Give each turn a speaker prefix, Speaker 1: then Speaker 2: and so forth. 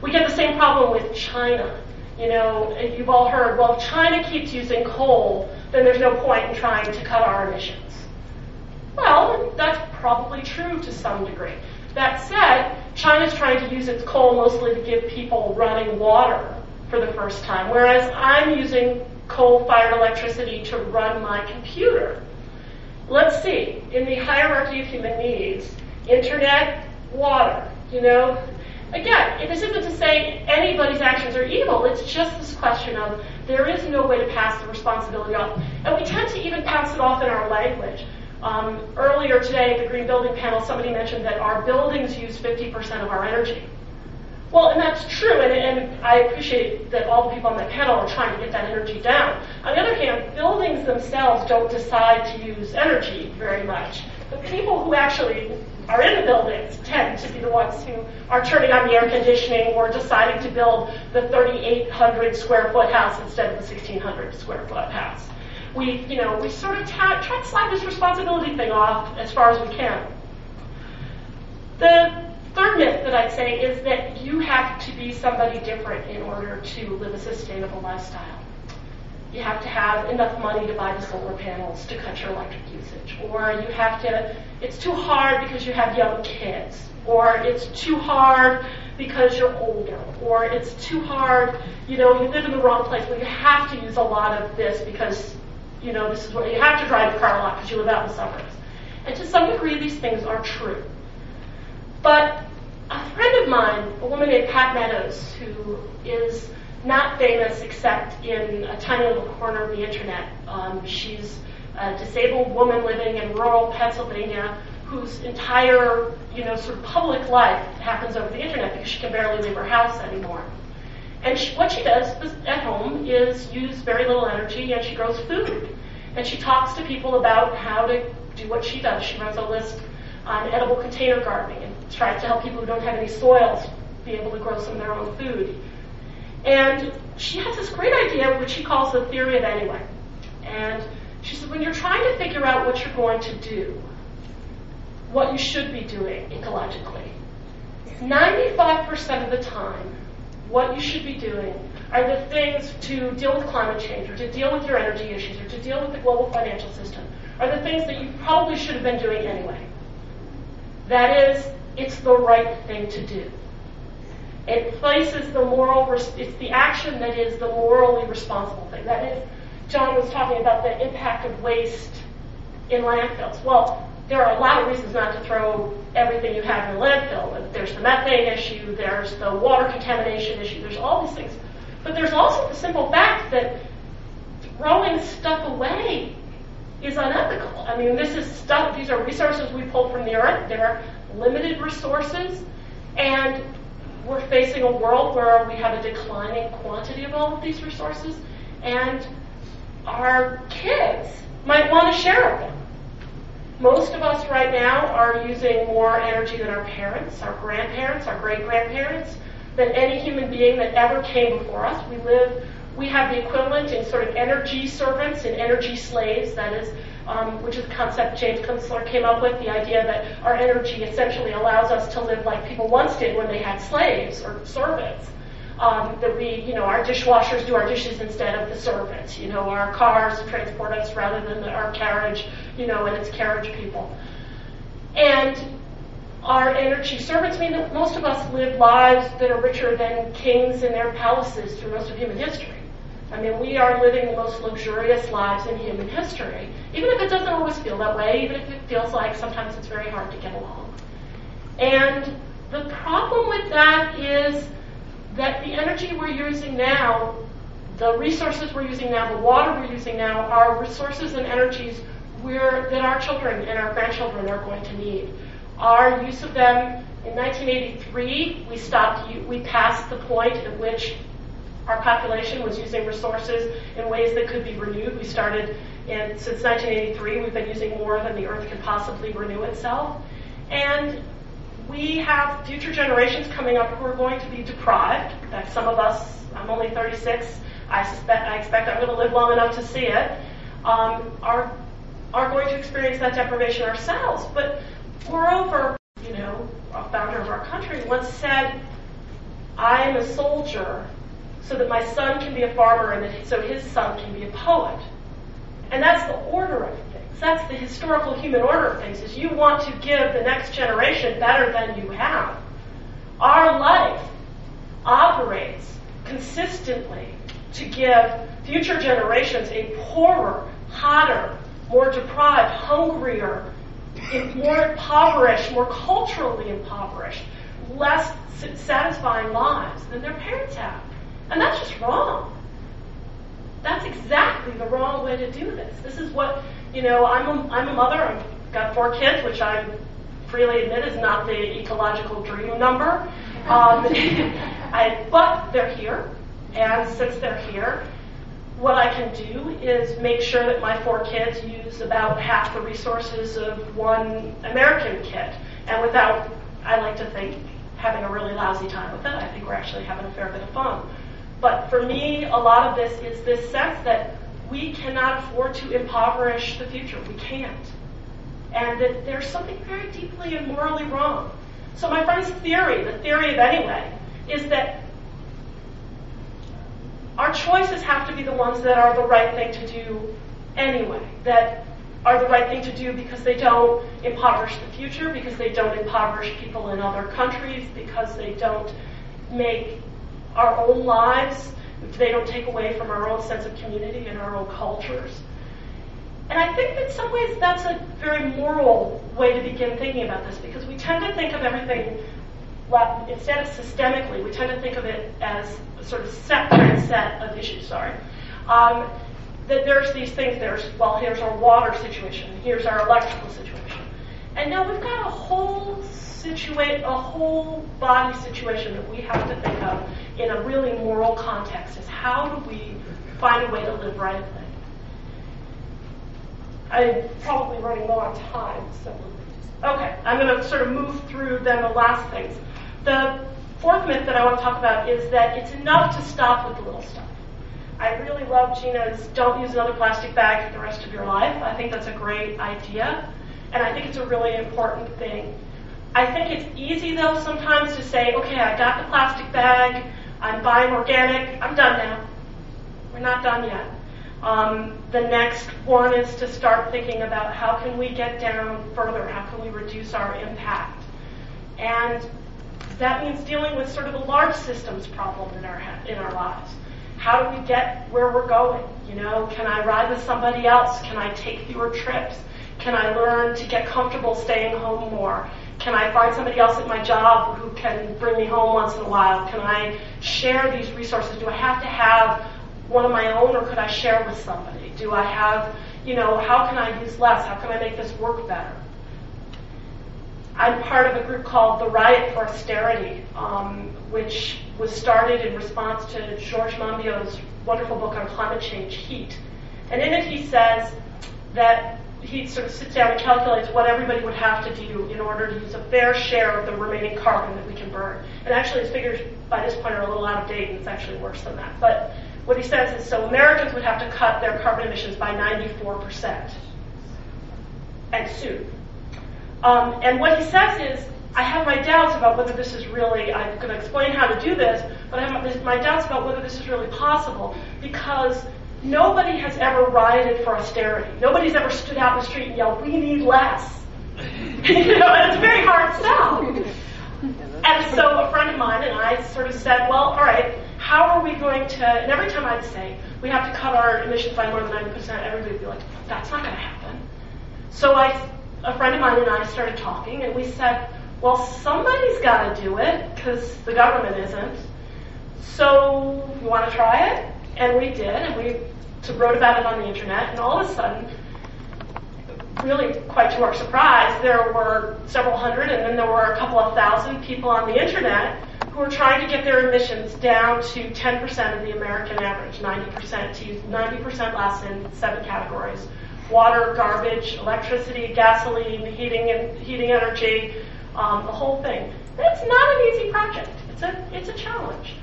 Speaker 1: We get the same problem with China. You know, you've all heard, well, if China keeps using coal, then there's no point in trying to cut our emissions. Well, that's probably true to some degree. That said, China's trying to use its coal mostly to give people running water for the first time, whereas I'm using coal-fired electricity to run my computer. Let's see, in the hierarchy of human needs, internet, water, you know. Again, this isn't to say anybody's actions are evil, it's just this question of there is no way to pass the responsibility off. And we tend to even pass it off in our language. Earlier today at the Green Building panel, somebody mentioned that our buildings use 50% of our energy. Well, and that's true, and I appreciate that all the people on that panel are trying to get that energy down. On the other hand, buildings themselves don't decide to use energy very much. The people who actually are in the buildings tend to be the ones who are turning on the air conditioning or deciding to build the 3,800 square foot house instead of the 1,600 square foot house. We sort of try to slap this responsibility thing off as far as we can. The third myth that I'd say is that you have to be somebody different in order to live a sustainable lifestyle. You have to have enough money to buy the solar panels to cut your electric usage, or you have to, it's too hard because you have young kids, or it's too hard because you're older, or it's too hard, you live in the wrong place, but you have to use a lot of this because, this is what you have to drive your car a lot because you live out in the suburbs. And to some degree, these things are true. But a friend of mine, a woman named Pat Meadows, who is not famous except in a tiny little corner of the internet. She's a disabled woman living in rural Pennsylvania whose entire, sort of public life happens over the internet because she can barely leave her house anymore. And what she does at home is use very little energy, and she grows food. And she talks to people about how to do what she does. She runs a list on edible container gardening and tries to help people who don't have any soils be able to grow some of their own food. And she has this great idea, which she calls the theory of anyway. And she said, when you're trying to figure out what you're going to do, what you should be doing ecologically, 95% of the time, what you should be doing are the things to deal with climate change, or to deal with your energy issues, or to deal with the global financial system, are the things that you probably should have been doing anyway. That is, it's the right thing to do. It places the it's the action that is the morally responsible thing. That is, John was talking about the impact of waste in landfills. Well, there are a lot of reasons not to throw everything you have in a landfill. There's the methane issue, there's the water contamination issue, there's all these things. But there's also the simple fact that throwing stuff away is unethical. I mean, these are resources we pulled from the earth. They're limited resources, and we're facing a world where we have a declining quantity of all of these resources, and our kids might want to share them. Most of us right now are using more energy than our parents, our grandparents, our great-grandparents, than any human being that ever came before us. We have the equivalent in sort of energy servants and energy slaves, that is, which is a concept James Kunstler came up with, the idea that our energy essentially allows us to live like people once did when they had slaves or servants. That our dishwashers do our dishes instead of the servants. Our cars transport us rather than our carriage, and it's carriage people. And our energy servants mean that most of us live lives that are richer than kings in their palaces through most of human history. I mean, we are living the most luxurious lives in human history, even if it doesn't always feel that way, even if it feels like sometimes it's very hard to get along. And the problem with that is that the energy we're using now, the resources we're using now, the water we're using now, are resources and energies that our children and our grandchildren are going to need. Our use of them in 1983, we passed the point at which our population was using resources in ways that could be renewed. Since 1983, we've been using more than the Earth can possibly renew itself. And we have future generations coming up who are going to be deprived. In fact, some of us, I'm only 36, I expect I'm going to live long enough to see it, are going to experience that deprivation ourselves. But moreover, a founder of our country once said, I'm a soldier so that my son can be a farmer and so his son can be a poet. And that's the order of things. That's the historical human order of things, is you want to give the next generation better than you have. Our life operates consistently to give future generations a poorer, hotter, more deprived, hungrier, more impoverished, more culturally impoverished, less satisfying lives than their parents have. And that's just wrong. That's exactly the wrong way to do this. This is what, I'm a mother. I've got 4 kids, which I freely admit is not the ecological dream number. But they're here. And since they're here, what I can do is make sure that my 4 kids use about half the resources of one American kid. And without, I like to think, having a really lousy time with it. I think we're actually having a fair bit of fun. But for me, a lot of this is this sense that we cannot afford to impoverish the future. We can't. And that there's something very deeply and morally wrong. So my friend's theory, the theory of anyway, is that our choices have to be the ones that are the right thing to do anyway, that are the right thing to do because they don't impoverish the future, because they don't impoverish people in other countries, because they don't make our own lives, they don't take away from our own sense of community and our own cultures. And I think that in some ways that's a very moral way to begin thinking about this, because we tend to think of everything, instead of systemically, we tend to think of it as a sort of separate set of issues, that there's these things, here's our water situation, here's our electrical situation. And now we've got a whole body situation that we have to think of in a really moral context, is how do we find a way to live rightly? I'm probably running low on time, so. Okay, I'm going to sort of move through then the last things. The 4th myth that I want to talk about is that it's enough to stop with the little stuff. I really love Gina's don't use another plastic bag for the rest of your life. I think that's a great idea, and I think it's a really important thing. I think it's easy, though, sometimes to say, okay, I got the plastic bag, I'm buying organic, I'm done now. We're not done yet. The next one is to start thinking about how can we get down further, how can we reduce our impact. And that means dealing with sort of a large systems problem in our lives. How do we get where we're going? Can I ride with somebody else? Can I take fewer trips? Can I learn to get comfortable staying home more? Can I find somebody else at my job who can bring me home once in a while? Can I share these resources? Do I have to have one of my own, or could I share with somebody? Do I have, how can I use less? How can I make this work better? I'm part of a group called the Riot for Austerity, which was started in response to Georges Monbiot's wonderful book on climate change, Heat. And in it he says that he sort of sits down and calculates what everybody would have to do in order to use a fair share of the remaining carbon that we can burn. And actually his figures by this point are a little out of date, and it's actually worse than that. But what he says is, so Americans would have to cut their carbon emissions by 94%. And soon. And what he says is, I have my doubts about whether this is really, I'm going to explain how to do this, but I have my doubts about whether this is really possible, because nobody has ever rioted for austerity. Nobody's ever stood out in the street and yelled, we need less. And it's a very hard sell. And so a friend of mine and I sort of said, well, all right, how are we going to, and every time I'd say, we have to cut our emissions by more than 90%, everybody would be like, that's not going to happen. So a friend of mine and I started talking, and we said, well, somebody's got to do it, because the government isn't. So you want to try it? And we did, and we wrote about it on the internet, and all of a sudden, really quite to our surprise, there were several hundred, and then there were a couple of thousand people on the internet who were trying to get their emissions down to 10% of the American average, 90%, to use 90% less in 7 categories: water, garbage, electricity, gasoline, heating energy, the whole thing. It's not an easy project. It's a challenge.